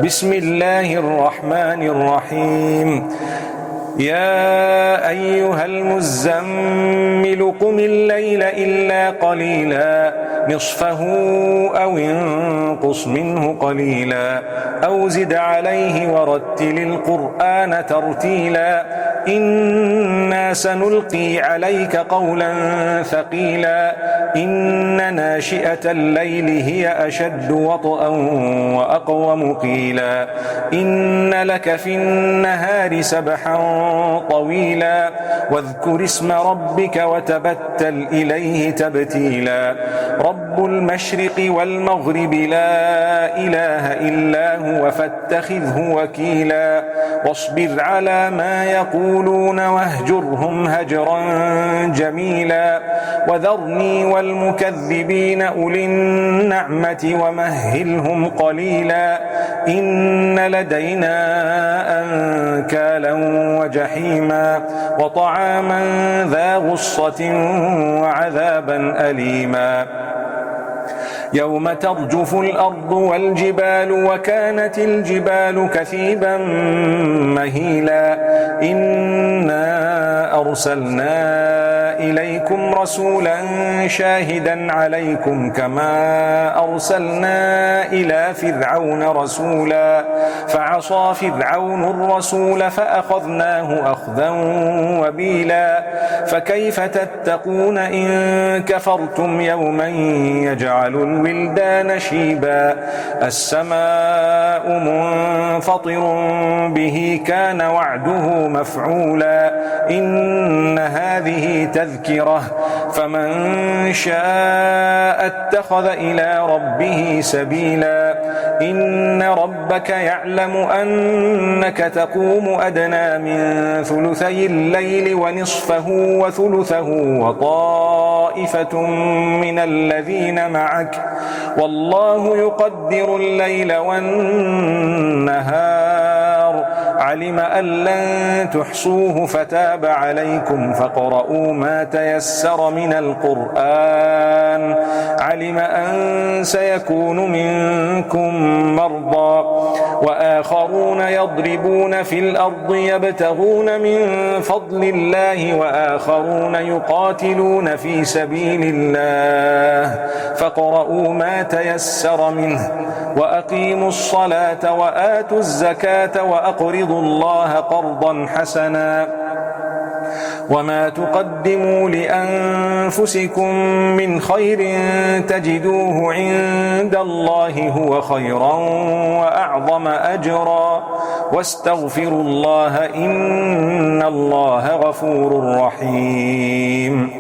بسم الله الرحمن الرحيم يا أيها المزمل قم الليل إلا قليلا نصفه أو انقص منه قليلا أو زد عليه ورتل القرآن ترتيلا إنا سنلقي عليك قولا ثقيلا إن ناشئة الليل هي أشد وطئا وأقوم قيلا إن لك في النهار سبحا طويلا واذكر اسم ربك وتبتل إليه تبتيلا رب المشرق والمغرب لا إله إلا هو فاتخذه وكيلا واصبر على ما يقولون واهجرهم هجرا جميلا وذرني والمكذبين أولي النعمة ومهلهم قليلا إن لدينا أنكالا وجحيما وطعاما ذا غصة وعذابا أليما يوم ترجف الأرض والجبال وكانت الجبال كثيبا مهيلا إنا أرسلنا إليكم رسولا شاهدا عليكم كما أرسلنا إلى فرعون رسولا فعصى فرعون الرسول فأخذناه أخذا وبيلا فكيف تتقون إن كفرتم يوما يجعل الولدان شيبا السماء منفطر به كان وعده مفعولا إن هذه تذكرة فمن شاء اتخذ إلى ربه سبيلا إن ربك يعلم أنك تقوم أدنى من ثلثي الليل ونصفه وثلثه وطائفة من الذين معك والله يقدر الليل والنهار علم أن لن تحصوه فتاب عليكم فاقرؤوا ما تيسر من القرآن علم أن سيكون منكم مرضى وآخرون يضربون في الأرض يبتغون من فضل الله وآخرون يقاتلون في سبيل الله فاقرؤوا ما تيسر منه وأقيموا الصلاة وآتوا الزكاة وأقرضوا الله قرضا حسنا وما تقدموا لأنفسكم من خير تجدوه عند الله هو خيرا وأعظم أجرا واستغفروا الله إن الله غفور رحيم